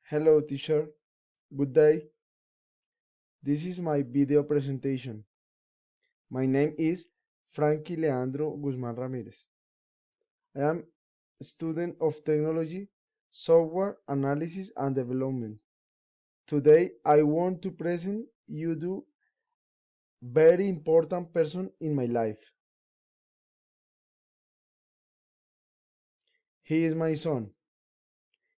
Hello, teacher. Good day. This is my video presentation. My name is Franky Leandro Guzmán Ramirez. I am a student of technology, software analysis and development. Today, I want to present you to very important person in my life. He is my son.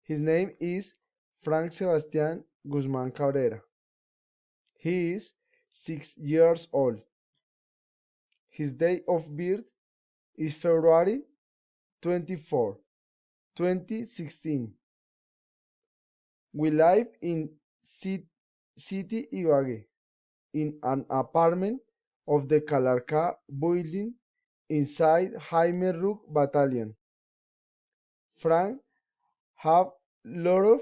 His name is Frank Sebastián Guzmán Cabrera. He is 6 years old. His date of birth is February 24, 2016. We live in City Ibagué in an apartment of the Calarca building inside Jaime Rook Battalion. Frank have lot of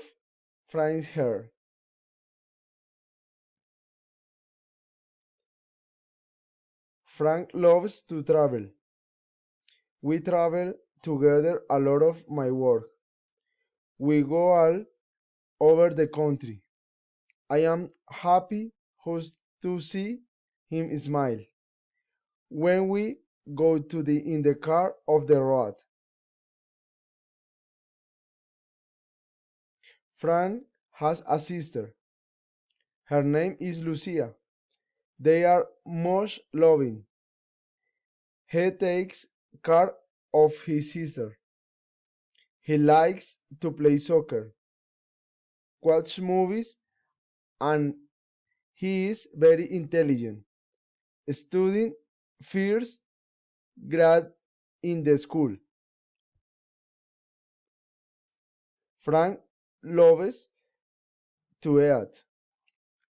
friends here. Frank loves to travel. We travel together a lot of my work. We go all over the country. I am happy just to see him smile when we go to the in the car of the road. Frank has a sister. Her name is Lucia. They are much loving. He takes care of his sister. He likes to play soccer, watch movies, and he is very intelligent, studying first grade in the school. Frank loves to eat.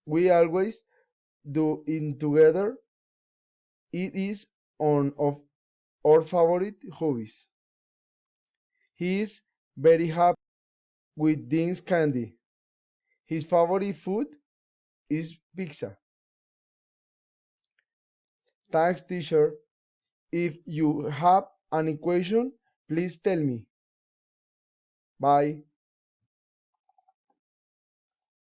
We always do it together. It is one of our favorite hobbies. He is very happy with this candy. His favorite food is pizza. Thanks, teacher. If you have an question, please tell me. Bye.